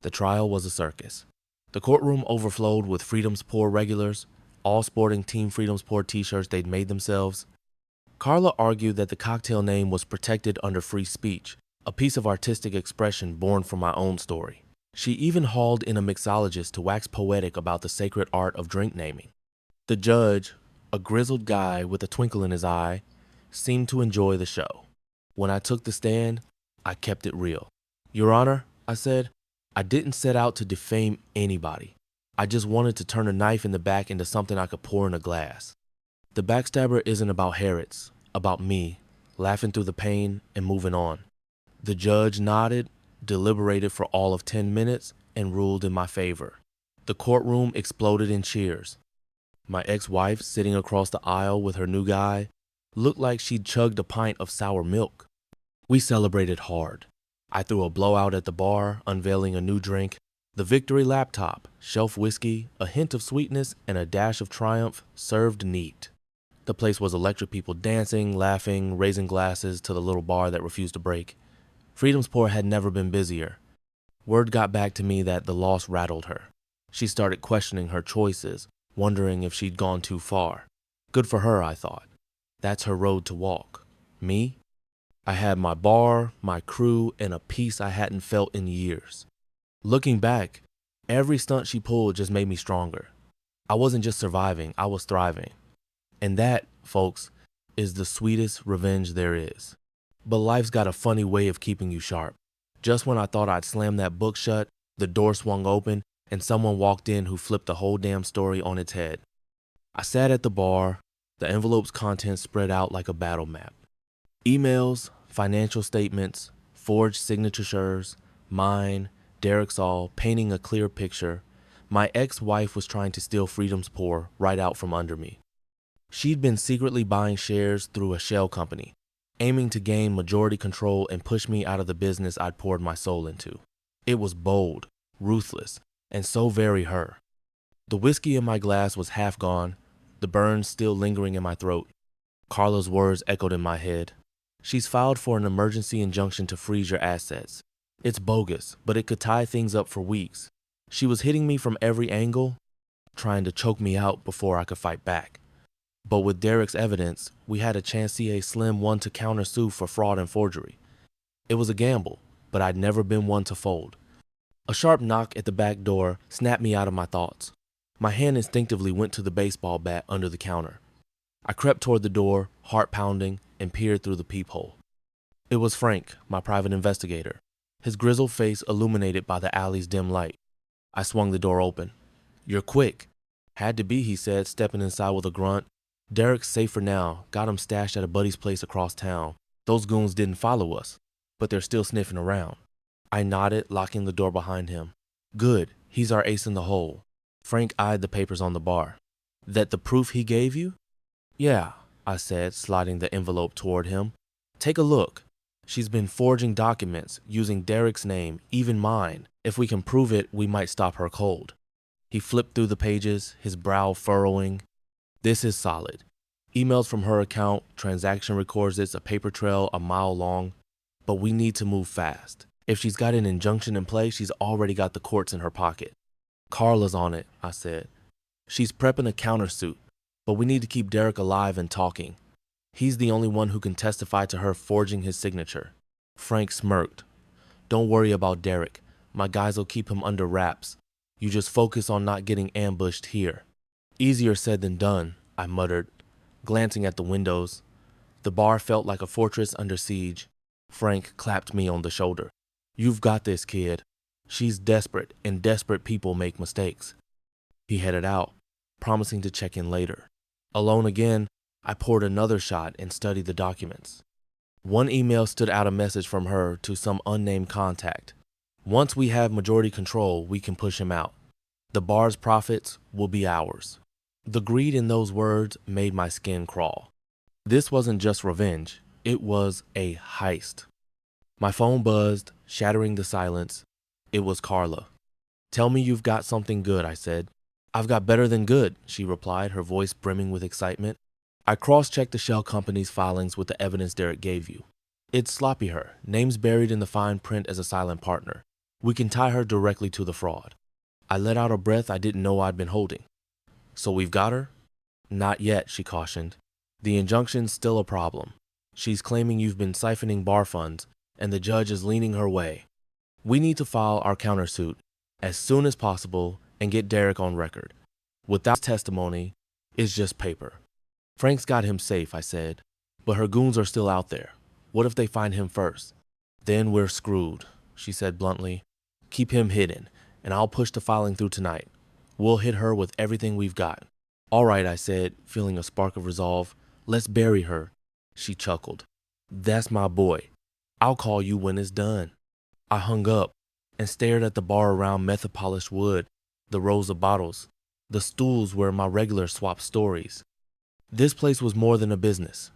The trial was a circus. The courtroom overflowed with Freedom's Poor regulars, all sporting Team Freedom's Poor t-shirts they'd made themselves. Carla argued that the cocktail name was protected under free speech, a piece of artistic expression born from my own story. She even hauled in a mixologist to wax poetic about the sacred art of drink naming. The judge, a grizzled guy with a twinkle in his eye, seemed to enjoy the show. When I took the stand, I kept it real. "Your Honor," I said, "I didn't set out to defame anybody. I just wanted to turn a knife in the back into something I could pour in a glass. The Backstabber isn't about Harrods, about me, laughing through the pain and moving on." The judge nodded, deliberated for all of 10 minutes, and ruled in my favor. The courtroom exploded in cheers. My ex-wife, sitting across the aisle with her new guy, looked like she'd chugged a pint of sour milk. We celebrated hard. I threw a blowout at the bar, unveiling a new drink, the Victory laptop, shelf whiskey, a hint of sweetness, and a dash of triumph, served neat. The place was electric, people dancing, laughing, raising glasses to the little bar that refused to break. Freedom's Poor had never been busier. Word got back to me that the loss rattled her. She started questioning her choices, wondering if she'd gone too far. Good for her, I thought. That's her road to walk. Me? I had my bar, my crew, and a peace I hadn't felt in years. Looking back, every stunt she pulled just made me stronger. I wasn't just surviving, I was thriving. And that, folks, is the sweetest revenge there is. But life's got a funny way of keeping you sharp. Just when I thought I'd slammed that book shut, the door swung open and someone walked in who flipped the whole damn story on its head. I sat at the bar, the envelope's contents spread out like a battle map. Emails, financial statements, forged signatures, mine, Derek's all, painting a clear picture. My ex-wife was trying to steal Freedom's Poor right out from under me. She'd been secretly buying shares through a shell company, aiming to gain majority control and push me out of the business I'd poured my soul into. It was bold, ruthless, and so very her. The whiskey in my glass was half gone, the burns still lingering in my throat. Carla's words echoed in my head. "She's filed for an emergency injunction to freeze your assets. It's bogus, but it could tie things up for weeks. She was hitting me from every angle, trying to choke me out before I could fight back. But with Derek's evidence, we had a chance to see a slim one to countersue for fraud and forgery. It was a gamble, but I'd never been one to fold." A sharp knock at the back door snapped me out of my thoughts. My hand instinctively went to the baseball bat under the counter. I crept toward the door, heart pounding, and peered through the peephole. It was Frank, my private investigator, his grizzled face illuminated by the alley's dim light. I swung the door open. "You're quick." "Had to be," he said, stepping inside with a grunt. "Derek's safe for now. Got him stashed at a buddy's place across town. Those goons didn't follow us, but they're still sniffing around." I nodded, locking the door behind him. "Good. He's our ace in the hole." Frank eyed the papers on the bar. "That the proof he gave you?" "Yeah," I said, sliding the envelope toward him. "Take a look. She's been forging documents, using Derek's name, even mine. If we can prove it, we might stop her cold." He flipped through the pages, his brow furrowing. "This is solid. Emails from her account, transaction records, it's a paper trail a mile long. But we need to move fast. If she's got an injunction in place, she's already got the courts in her pocket." "Carla's on it," I said. "She's prepping a countersuit, but we need to keep Derek alive and talking. He's the only one who can testify to her forging his signature." Frank smirked. "Don't worry about Derek. My guys will keep him under wraps. You just focus on not getting ambushed here." "Easier said than done," I muttered, glancing at the windows. The bar felt like a fortress under siege. Frank clapped me on the shoulder. "You've got this, kid. She's desperate, and desperate people make mistakes." He headed out, promising to check in later. Alone again, I poured another shot and studied the documents. One email stood out, a message from her to some unnamed contact. "Once we have majority control, we can push him out. The bar's profits will be ours." The greed in those words made my skin crawl. This wasn't just revenge, it was a heist. My phone buzzed, shattering the silence. It was Carla. "Tell me you've got something good," I said. "I've got better than good," she replied, her voice brimming with excitement. "I cross-checked the shell company's filings with the evidence Derek gave you. It's sloppy her, names buried in the fine print as a silent partner. We can tie her directly to the fraud. I let out a breath I didn't know I'd been holding. So we've got her? Not yet, she cautioned. The injunction's still a problem. She's claiming you've been siphoning bar funds, and the judge is leaning her way. We need to file our countersuit as soon as possible and get Derek on record. Without testimony, it's just paper. Frank's got him safe, I said, but her goons are still out there. What if they find him first? Then we're screwed, she said bluntly. Keep him hidden, and I'll push the filing through tonight. We'll hit her with everything we've got. All right, I said, feeling a spark of resolve. Let's bury her. She chuckled. That's my boy. I'll call you when it's done. I hung up and stared at the bar around method-polished wood, the rows of bottles, the stools where my regulars swapped stories. This place was more than a business.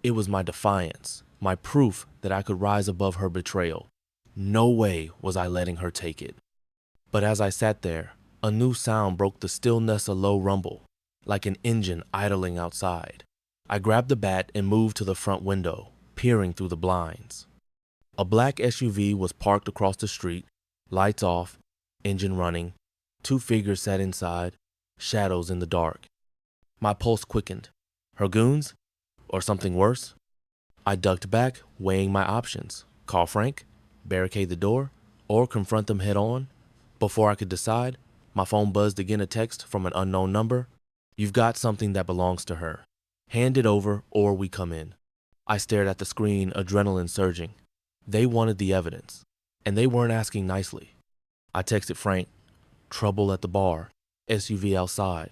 It was my defiance, my proof that I could rise above her betrayal. No way was I letting her take it. But as I sat there, a new sound broke the stillness, a low rumble, like an engine idling outside. I grabbed the bat and moved to the front window, peering through the blinds. A black SUV was parked across the street, lights off, engine running. Two figures sat inside, shadows in the dark. My pulse quickened. Her goons? Or something worse? I ducked back, weighing my options. Call Frank, barricade the door, or confront them head on. Before I could decide, my phone buzzed again, a text from an unknown number. You've got something that belongs to her. Hand it over or we come in. I stared at the screen, adrenaline surging. They wanted the evidence, and they weren't asking nicely. I texted Frank, trouble at the bar, SUV outside,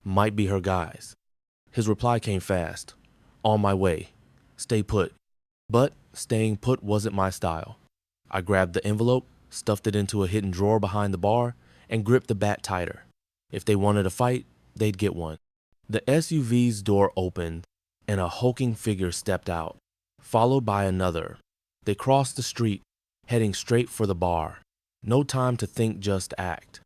might be her guys. His reply came fast, on my way, stay put. But staying put wasn't my style. I grabbed the envelope, stuffed it into a hidden drawer behind the bar, and gripped the bat tighter. If they wanted a fight, they'd get one. The SUV's door opened, and a hulking figure stepped out, followed by another. They crossed the street, heading straight for the bar. No time to think, just act.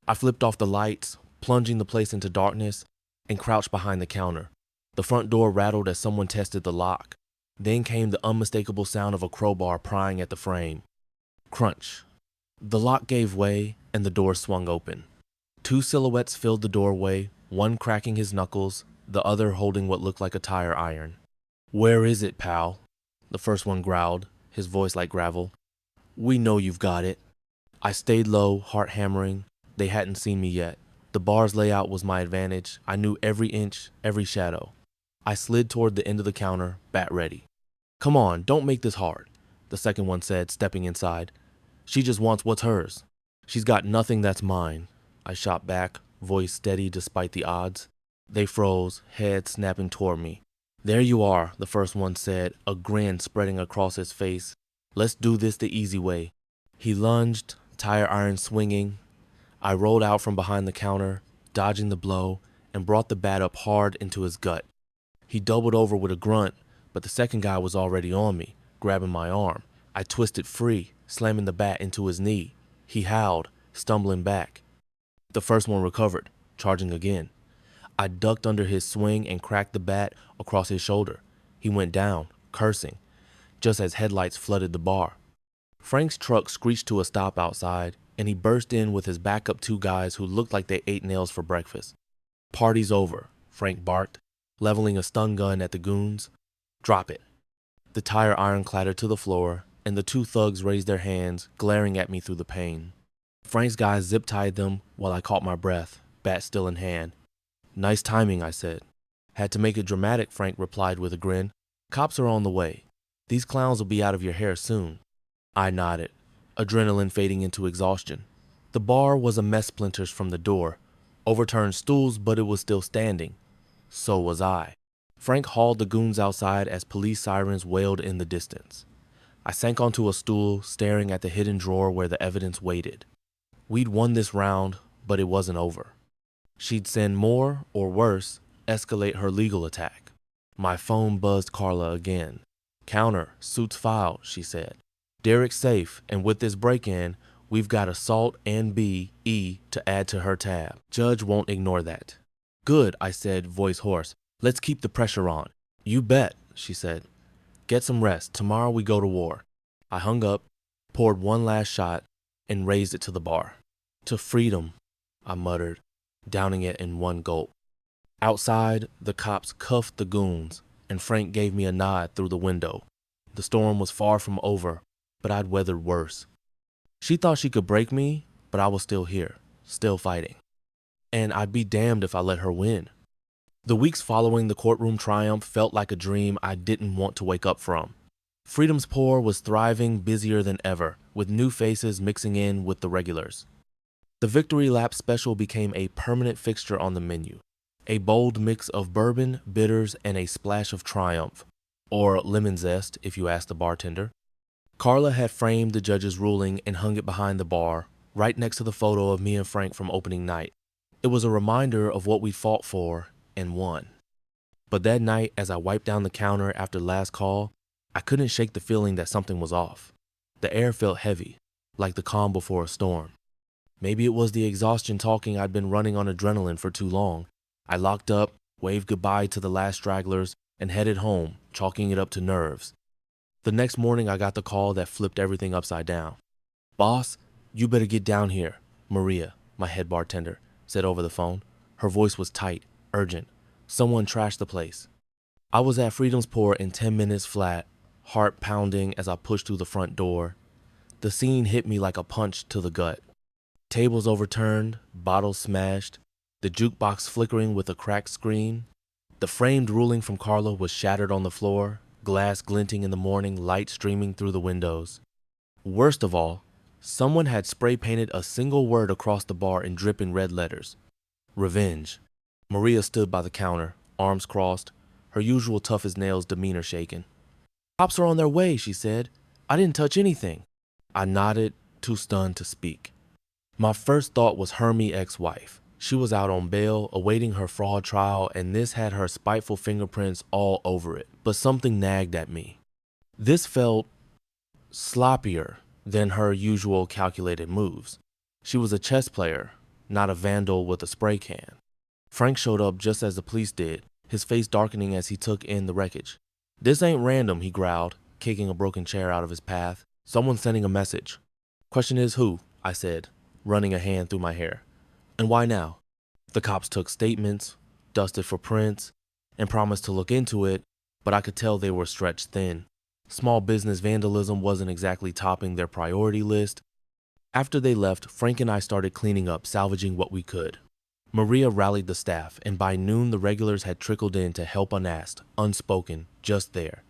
I flipped off the lights, plunging the place into darkness, and crouched behind the counter. The front door rattled as someone tested the lock. Then came the unmistakable sound of a crowbar prying at the frame. Crunch. The lock gave way, and the door swung open. Two silhouettes filled the doorway, one cracking his knuckles, the other holding what looked like a tire iron. Where is it, pal? The first one growled, his voice like gravel. We know you've got it. I stayed low, heart hammering. They hadn't seen me yet. The bar's layout was my advantage. I knew every inch, every shadow. I slid toward the end of the counter, bat ready. Come on, don't make this hard, the second one said, stepping inside. She just wants what's hers. She's got nothing that's mine. I shot back, voice steady despite the odds. They froze, head snapping toward me. There you are, the first one said, a grin spreading across his face. Let's do this the easy way. He lunged, tire iron swinging. I rolled out from behind the counter, dodging the blow, and brought the bat up hard into his gut. He doubled over with a grunt, but the second guy was already on me, grabbing my arm. I twisted free, slamming the bat into his knee. He howled, stumbling back. The first one recovered, charging again. I ducked under his swing and cracked the bat across his shoulder. He went down, cursing, just as headlights flooded the bar. Frank's truck screeched to a stop outside, and he burst in with his backup two guys who looked like they ate nails for breakfast. Party's over, Frank barked, leveling a stun gun at the goons. Drop it. The tire iron clattered to the floor, and the two thugs raised their hands, glaring at me through the pain. Frank's guys zip-tied them while I caught my breath, bat still in hand. Nice timing, I said. Had to make it dramatic, Frank replied with a grin. Cops are on the way. These clowns will be out of your hair soon. I nodded, adrenaline fading into exhaustion. The bar was a mess, splinters from the door, overturned stools, but it was still standing. So was I. Frank hauled the goons outside as police sirens wailed in the distance. I sank onto a stool, staring at the hidden drawer where the evidence waited. We'd won this round, but it wasn't over. She'd send more, or worse, escalate her legal attack. My phone buzzed Carla again. Counter, suits filed, she said. Derek's safe, and with this break-in, we've got assault and BE to add to her tab. Judge won't ignore that. Good, I said, voice hoarse. Let's keep the pressure on. You bet, she said. Get some rest. Tomorrow we go to war. I hung up, poured one last shot, and raised it to the bar. "To freedom," I muttered, downing it in one gulp. Outside, the cops cuffed the goons, and Frank gave me a nod through the window. The storm was far from over, but I'd weathered worse. She thought she could break me, but I was still here, still fighting. And I'd be damned if I let her win. The weeks following the courtroom triumph felt like a dream I didn't want to wake up from. Freedom's Pour was thriving, busier than ever, with new faces mixing in with the regulars. The Victory Lap special became a permanent fixture on the menu, a bold mix of bourbon, bitters, and a splash of Triumph, or lemon zest if you ask the bartender. Carla had framed the judge's ruling and hung it behind the bar, right next to the photo of me and Frank from opening night. It was a reminder of what we fought for and won. But that night, as I wiped down the counter after last call, I couldn't shake the feeling that something was off. The air felt heavy, like the calm before a storm. Maybe it was the exhaustion talking I'd been running on adrenaline for too long. I locked up, waved goodbye to the last stragglers, and headed home, chalking it up to nerves. The next morning, I got the call that flipped everything upside down. "Boss, you better get down here," Maria, my head bartender, said over the phone. Her voice was tight, urgent. Someone trashed the place. I was at Freedom's Pour in 10 minutes flat, heart pounding as I pushed through the front door. The scene hit me like a punch to the gut. Tables overturned, bottles smashed, the jukebox flickering with a cracked screen. The framed ruling from Carla was shattered on the floor, glass glinting in the morning, light streaming through the windows. Worst of all, someone had spray painted a single word across the bar in dripping red letters. Revenge. Maria stood by the counter, arms crossed, her usual tough-as-nails demeanor shaken. "Cops are on their way," she said. "I didn't touch anything." I nodded, too stunned to speak. My first thought was Hermie's ex-wife. She was out on bail, awaiting her fraud trial, and this had her spiteful fingerprints all over it. But something nagged at me. This felt sloppier than her usual calculated moves. She was a chess player, not a vandal with a spray can. Frank showed up just as the police did, his face darkening as he took in the wreckage. "This ain't random," he growled, kicking a broken chair out of his path. "Someone's sending a message." "Question is who?" I said, running a hand through my hair. "And why now?" The cops took statements, dusted for prints, and promised to look into it, but I could tell they were stretched thin. Small business vandalism wasn't exactly topping their priority list. After they left, Frank and I started cleaning up, salvaging what we could. Maria rallied the staff, and by noon the regulars had trickled in to help unasked, unspoken, just there.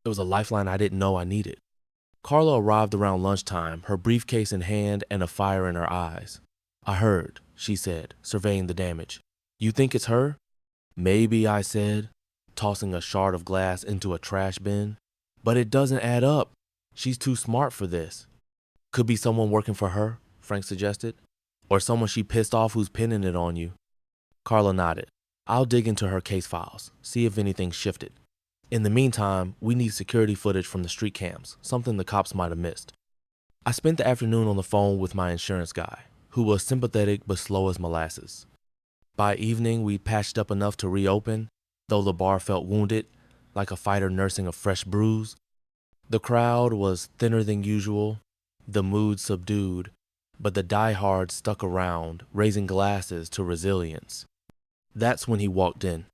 It was a lifeline I didn't know I needed. Carla arrived around lunchtime, her briefcase in hand and a fire in her eyes. "I heard," she said, surveying the damage. "You think it's her?" "Maybe," I said, tossing a shard of glass into a trash bin. "But it doesn't add up. She's too smart for this." "Could be someone working for her," Frank suggested. "Or someone she pissed off who's pinning it on you." Carla nodded. "I'll dig into her case files, see if anything shifted. In the meantime, we need security footage from the street cams, something the cops might have missed." I spent the afternoon on the phone with my insurance guy, who was sympathetic but slow as molasses. By evening, we patched up enough to reopen, though the bar felt wounded, like a fighter nursing a fresh bruise. The crowd was thinner than usual, the mood subdued, but the diehards stuck around, raising glasses to resilience. That's when he walked in.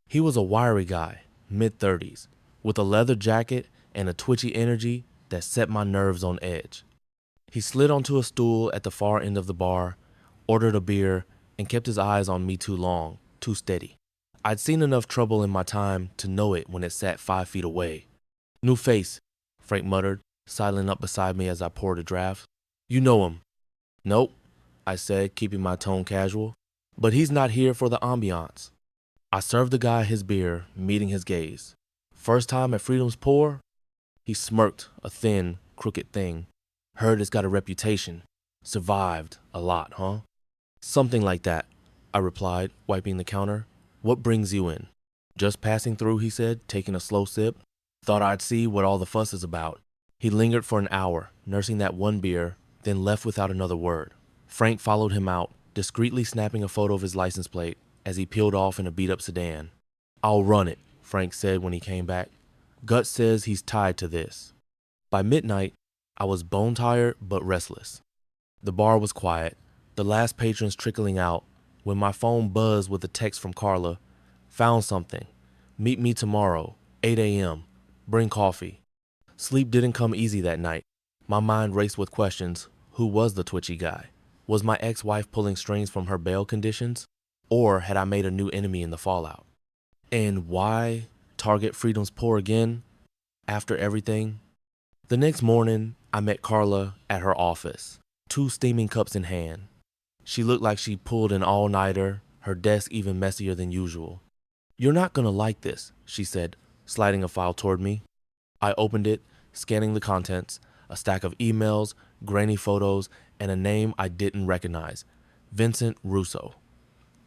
He was a wiry guy, mid-30s, with a leather jacket and a twitchy energy that set my nerves on edge. He slid onto a stool at the far end of the bar, ordered a beer, and kept his eyes on me too long, too steady. I'd seen enough trouble in my time to know it when it sat 5 feet away. "New face," Frank muttered, sidling up beside me as I poured a draft. "You know him." "Nope," I said, keeping my tone casual. "But he's not here for the ambiance." I served the guy his beer, meeting his gaze. "First time at Freedom's Pour?" He smirked, a thin, crooked thing. "Heard it's got a reputation. Survived a lot, huh?" "Something like that," I replied, wiping the counter. "What brings you in?" "Just passing through," he said, taking a slow sip. "Thought I'd see what all the fuss is about." He lingered for an hour, nursing that one beer, then left without another word. Frank followed him out, discreetly snapping a photo of his license plate as he peeled off in a beat-up sedan. "I'll run it," Frank said when he came back. "Gut says he's tied to this." By midnight, I was bone-tired but restless. The bar was quiet, the last patrons trickling out, when my phone buzzed with a text from Carla. Found something. Meet me tomorrow, 8 a.m. Bring coffee. Sleep didn't come easy that night. My mind raced with questions. Who was the twitchy guy? Was my ex-wife pulling strings from her bail conditions? Or had I made a new enemy in the fallout? And why target Freedom's Poor again? After everything? The next morning, I met Carla at her office, 2 steaming cups in hand. She looked like she pulled an all-nighter, her desk even messier than usual. "You're not gonna like this," she said, sliding a file toward me. I opened it, scanning the contents, a stack of emails, grainy photos, and a name I didn't recognize, Vincent Russo.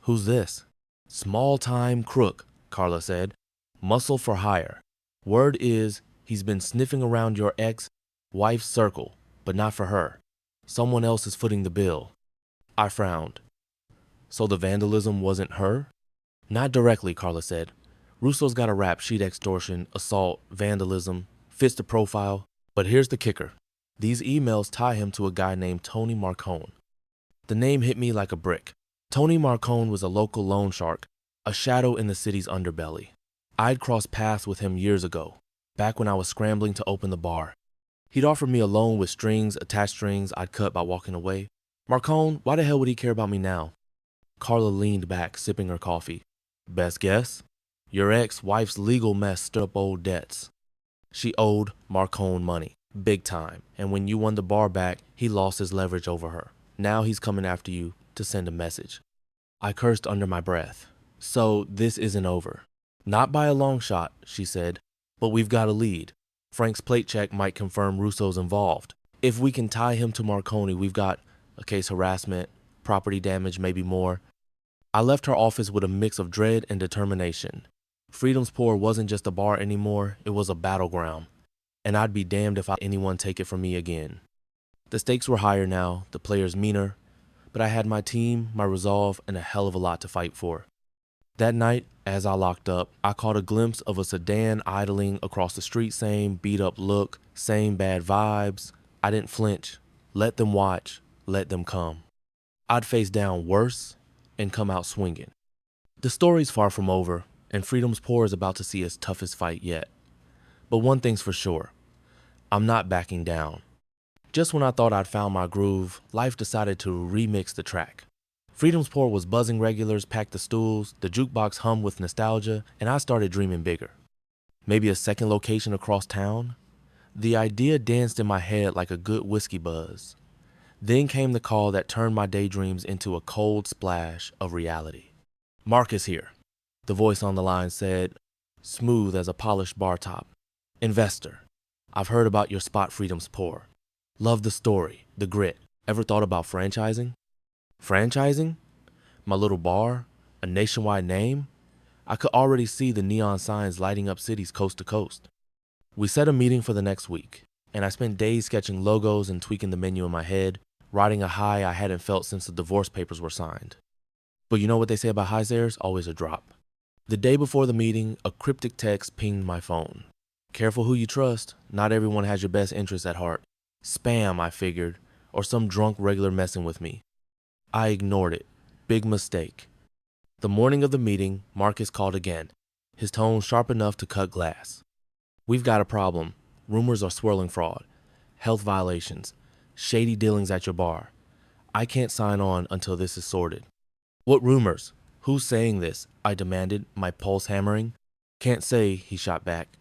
"Who's this?" "Small-time crook," Carla said. "Muscle for hire. Word is he's been sniffing around your ex-wife's circle, but not for her. Someone else is footing the bill." I frowned. So the vandalism wasn't her? "Not directly," Carla said. "Russo's got a rap sheet: extortion, assault, vandalism, fits the profile. But here's the kicker. These emails tie him to a guy named Tony Marcone." The name hit me like a brick. Tony Marcone was a local loan shark, a shadow in the city's underbelly. I'd crossed paths with him years ago, back when I was scrambling to open the bar. He'd offered me a loan with strings, attached strings I'd cut by walking away. Marcone, why the hell would he care about me now? Carla leaned back, sipping her coffee. "Best guess? Your ex-wife's legal mess stirred up old debts. She owed Marcone money, big time, and when you won the bar back, he lost his leverage over her. Now he's coming after you to send a message." I cursed under my breath. "So this isn't over." "Not by a long shot," she said, "but we've got a lead. Frank's plate check might confirm Russo's involved. If we can tie him to Marcone, we've got a case harassment, property damage, maybe more." I left her office with a mix of dread and determination. Freedom's Poor wasn't just a bar anymore, it was a battleground. And I'd be damned if anyone take it from me again. The stakes were higher now, the players meaner, but I had my team, my resolve, and a hell of a lot to fight for. That night, as I locked up, I caught a glimpse of a sedan idling across the street, same beat up look, same bad vibes. I didn't flinch. Let them watch, let them come. I'd face down worse and come out swinging. The story's far from over, and Freedom's Poor is about to see its toughest fight yet. But one thing's for sure, I'm not backing down. Just when I thought I'd found my groove, life decided to remix the track. Freedom's Poor was buzzing, regulars packed the stools, the jukebox hummed with nostalgia, and I started dreaming bigger. Maybe a second location across town? The idea danced in my head like a good whiskey buzz. Then came the call that turned my daydreams into a cold splash of reality. "Mark is here," the voice on the line said, smooth as a polished bar top. "Investor, I've heard about your spot Freedom's Poor. Love the story, the grit. Ever thought about franchising?" Franchising? My little bar? A nationwide name? I could already see the neon signs lighting up cities coast to coast. We set a meeting for the next week, and I spent days sketching logos and tweaking the menu in my head, riding a high I hadn't felt since the divorce papers were signed. But you know what they say about highs, there's always a drop. The day before the meeting, a cryptic text pinged my phone. "Careful who you trust. Not everyone has your best interests at heart." Spam, I figured, or some drunk regular messing with me. I ignored it. Big mistake. The morning of the meeting, Marcus called again, his tone sharp enough to cut glass. "We've got a problem. Rumors are swirling fraud, health violations, shady dealings at your bar. I can't sign on until this is sorted." "What rumors? Who's saying this?" I demanded, my pulse hammering. "Can't say," he shot back,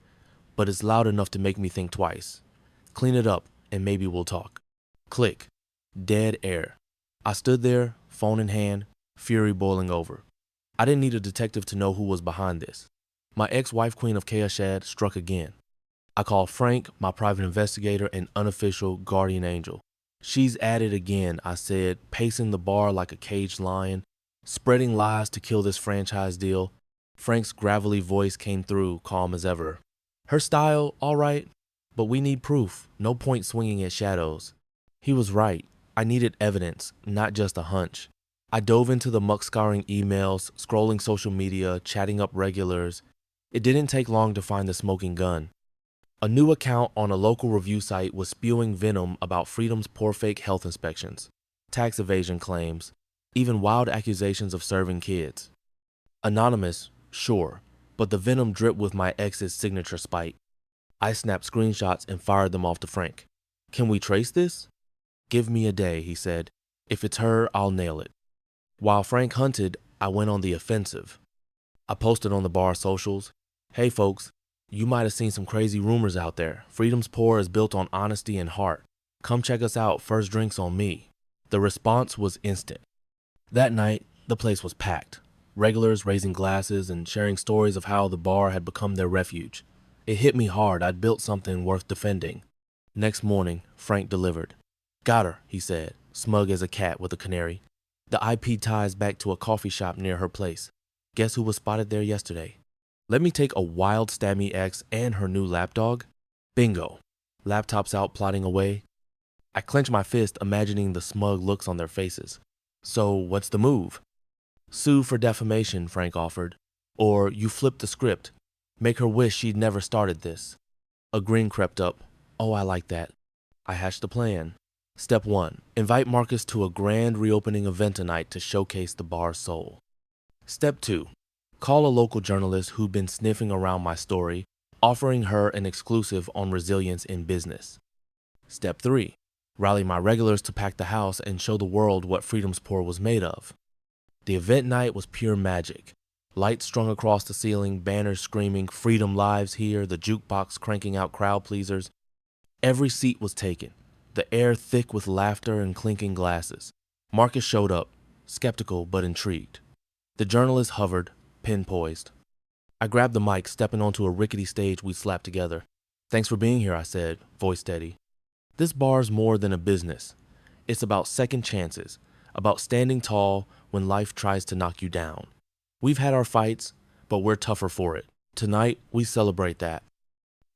"but it's loud enough to make me think twice. Clean it up, and maybe we'll talk." Click. Dead air. I stood there, phone in hand, fury boiling over. I didn't need a detective to know who was behind this. My ex-wife, Queen of Chaos, struck again. I called Frank, my private investigator and unofficial guardian angel. "She's at it again," I said, pacing the bar like a caged lion, spreading lies to kill this franchise deal. Frank's gravelly voice came through, calm as ever. "Her style, all right, but we need proof. No point swinging at shadows." He was right. I needed evidence, not just a hunch. I dove into the muck-scarring emails, scrolling social media, chatting up regulars. It didn't take long to find the smoking gun. A new account on a local review site was spewing venom about Freedom's Poor fake health inspections. tax evasion claims, even wild accusations of serving kids. Anonymous, sure, but the venom dripped with my ex's signature spite. I snapped screenshots and fired them off to Frank. Can we trace this? Give me a day, he said. If it's her, I'll nail it. While Frank hunted, I went on the offensive. I posted on the bar socials, hey folks, you might have seen some crazy rumors out there. Freedom's Pour is built on honesty and heart. Come check us out, first drinks on me. The response was instant. That night, the place was packed. Regulars raising glasses and sharing stories of how the bar had become their refuge. It hit me hard. I'd built something worth defending. Next morning, Frank delivered. Got her, he said, smug as a cat with a canary. The IP ties back to a coffee shop near her place. Guess who was spotted there yesterday? Let me take a wild Stabby ex and her new lapdog. Bingo. Laptops out plotting away. I clenched my fist, imagining the smug looks on their faces. So what's the move? Sue for defamation, Frank offered. Or you flip the script. Make her wish she'd never started this. A grin crept up. Oh, I like that. I hatched a plan. Step 1. Invite Marcus to a grand reopening event tonight to showcase the bar's soul. Step 2. Call a local journalist who'd been sniffing around my story, offering her an exclusive on resilience in business. Step 3. Rally my regulars to pack the house and show the world what Freedom's Pour was made of. The event night was pure magic. Lights strung across the ceiling, banners screaming, "Freedom lives here," the jukebox cranking out crowd pleasers. Every seat was taken, the air thick with laughter and clinking glasses. Marcus showed up, skeptical but intrigued. The journalist hovered, pen poised. I grabbed the mic, stepping onto a rickety stage we'd slapped together. Thanks for being here, I said, voice steady. This bar's more than a business. It's about second chances, about standing tall when life tries to knock you down. We've had our fights, but we're tougher for it. Tonight, we celebrate that.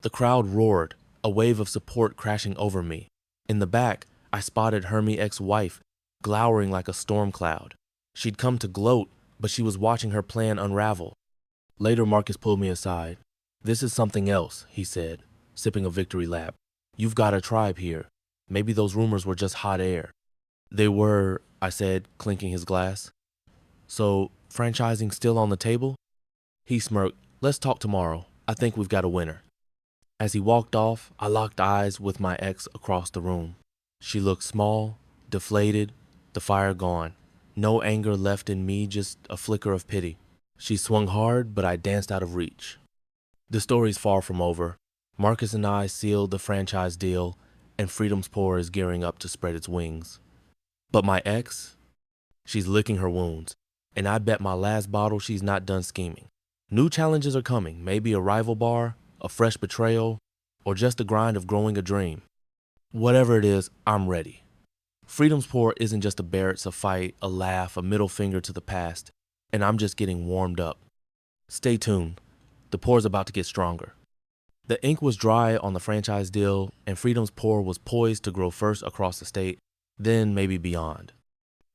The crowd roared, a wave of support crashing over me. In the back, I spotted Hermie's ex-wife, glowering like a storm cloud. She'd come to gloat, but she was watching her plan unravel. Later, Marcus pulled me aside. This is something else, he said, sipping a victory lap. You've got a tribe here. Maybe those rumors were just hot air. They were, I said, clinking his glass. So, franchising still on the table? He smirked. Let's talk tomorrow. I think we've got a winner. As he walked off, I locked eyes with my ex across the room. She looked small, deflated, the fire gone. No anger left in me, just a flicker of pity. She swung hard, but I danced out of reach. The story's far from over. Marcus and I sealed the franchise deal, and Freedom's Pour is gearing up to spread its wings. But my ex? She's licking her wounds, and I bet my last bottle she's not done scheming. New challenges are coming, maybe a rival bar, a fresh betrayal, or just the grind of growing a dream. Whatever it is, I'm ready. Freedom's Pour isn't just a bear, it's a fight, a laugh, a middle finger to the past, and I'm just getting warmed up. Stay tuned. The pour's about to get stronger. The ink was dry on the franchise deal, and Freedom's Pour was poised to grow first across the state, then maybe beyond.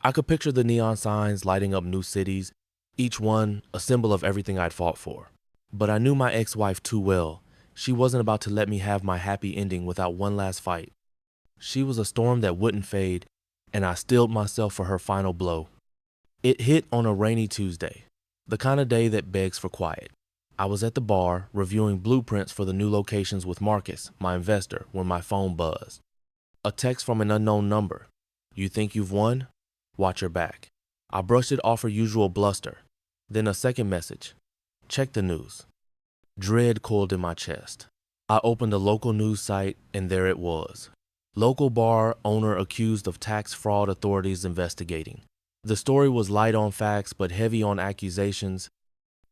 I could picture the neon signs lighting up new cities, each one a symbol of everything I'd fought for. But I knew my ex-wife too well. She wasn't about to let me have my happy ending without one last fight. She was a storm that wouldn't fade, and I steeled myself for her final blow. It hit on a rainy Tuesday, the kind of day that begs for quiet. I was at the bar, reviewing blueprints for the new locations with Marcus, my investor, when my phone buzzed. A text from an unknown number. You think you've won? Watch your back. I brushed it off her usual bluster. Then a second message. Check the news. Dread coiled in my chest. I opened a local news site, and there it was. Local bar owner accused of tax fraud, authorities investigating. The story was light on facts but heavy on accusations,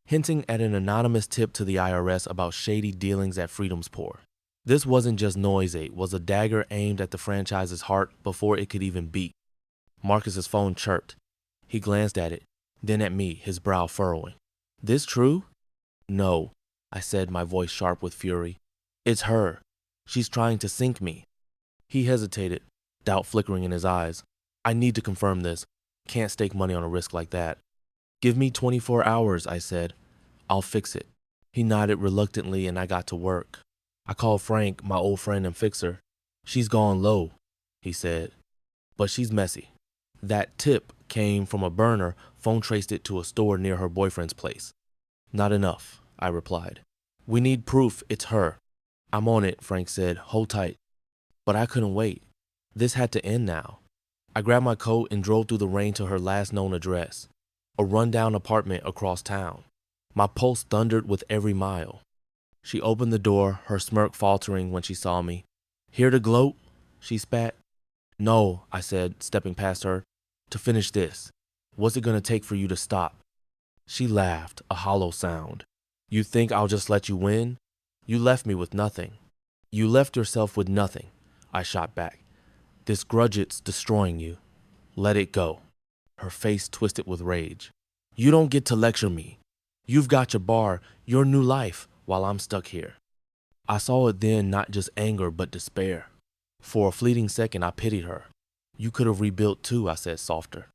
hinting at an anonymous tip to the IRS about shady dealings at Freedom's Pour. This wasn't just noise, it was a dagger aimed at the franchise's heart before it could even beat. Marcus's phone chirped. He glanced at it, then at me, his brow furrowing. This true? No, I said, my voice sharp with fury. It's her. She's trying to sink me. He hesitated, doubt flickering in his eyes. I need to confirm this. Can't stake money on a risk like that. Give me 24 hours, I said. I'll fix it. He nodded reluctantly and I got to work. I called Frank, my old friend and fixer. She's gone low, he said. But she's messy. That tip came from a burner. Phone traced it to a store near her boyfriend's place. Not enough, I replied. We need proof it's her. I'm on it, Frank said. Hold tight. But I couldn't wait. This had to end now. I grabbed my coat and drove through the rain to her last known address, a rundown apartment across town. My pulse thundered with every mile. She opened the door, her smirk faltering when she saw me. Here to gloat? She spat. No, I said, stepping past her. To finish this. What's it gonna take for you to stop? She laughed, a hollow sound. You think I'll just let you win? You left me with nothing. You left yourself with nothing, I shot back. This grudge it's destroying you. Let it go. Her face twisted with rage. You don't get to lecture me. You've got your bar, your new life, while I'm stuck here. I saw it then, not just anger, but despair. For a fleeting second, I pitied her. You could have rebuilt too, I said softer.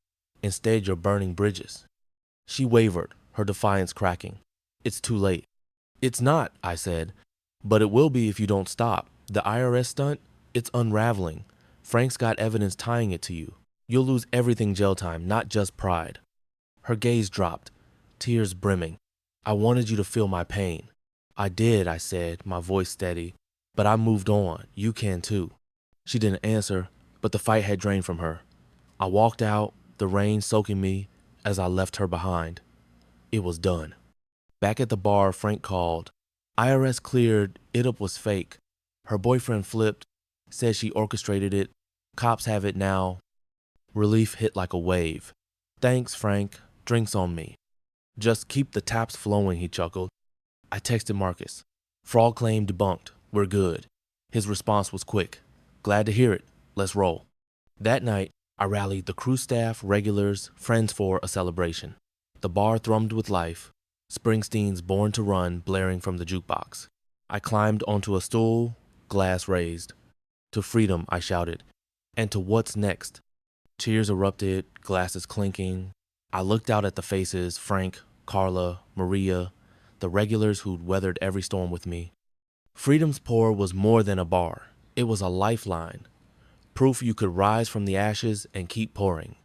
Instead, you're burning bridges. She wavered, her defiance cracking. It's too late. It's not, I said. But it will be if you don't stop. The IRS stunt, it's unraveling. Frank's got evidence tying it to you. You'll lose everything jail time, not just pride. Her gaze dropped, tears brimming. I wanted you to feel my pain. I did, I said, my voice steady. But I moved on. You can too. She didn't answer, but the fight had drained from her. I walked out, the rain soaking me as I left her behind. It was done. Back at the bar, Frank called. IRS cleared, it up was fake. Her boyfriend flipped, said she orchestrated it. Cops have it now. Relief hit like a wave. Thanks, Frank. Drinks on me. Just keep the taps flowing, he chuckled. I texted Marcus. Fraud claim debunked. We're good. His response was quick. Glad to hear it. Let's roll. That night, I rallied the crew staff, regulars, friends for a celebration. The bar thrummed with life. Springsteen's Born to Run blaring from the jukebox. I climbed onto a stool, glass raised. To freedom, I shouted. And to what's next? Cheers erupted, glasses clinking. I looked out at the faces, Frank, Carla, Maria, the regulars who'd weathered every storm with me. Freedom's Pour was more than a bar. It was a lifeline. Proof you could rise from the ashes and keep pouring.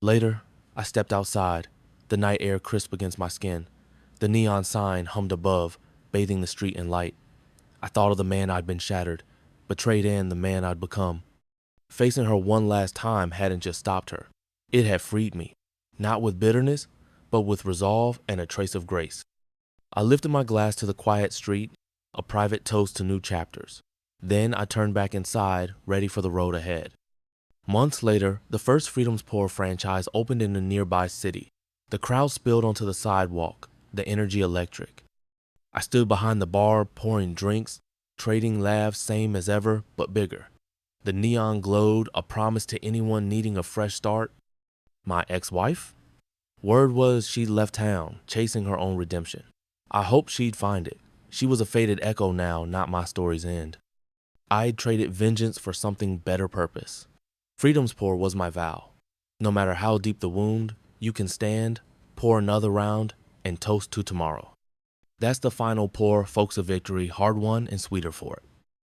Later, I stepped outside, the night air crisp against my skin. The neon sign hummed above, bathing the street in light. I thought of the man I'd been shattered, betrayed and the man I'd become. Facing her one last time hadn't just stopped her. It had freed me, not with bitterness, but with resolve and a trace of grace. I lifted my glass to the quiet street, a private toast to new chapters. Then I turned back inside, ready for the road ahead. Months later, the first Freedom's Pour franchise opened in a nearby city. The crowd spilled onto the sidewalk, the energy electric. I stood behind the bar, pouring drinks, trading laughs, same as ever, but bigger. The neon glowed, a promise to anyone needing a fresh start. My ex-wife? Word was she'd left town, chasing her own redemption. I hoped she'd find it. She was a faded echo now, not my story's end. I'd traded vengeance for something better purpose. Freedom's Pour was my vow. No matter how deep the wound, you can stand, pour another round, and toast to tomorrow. That's the final pour, folks of victory, hard won and sweeter for it.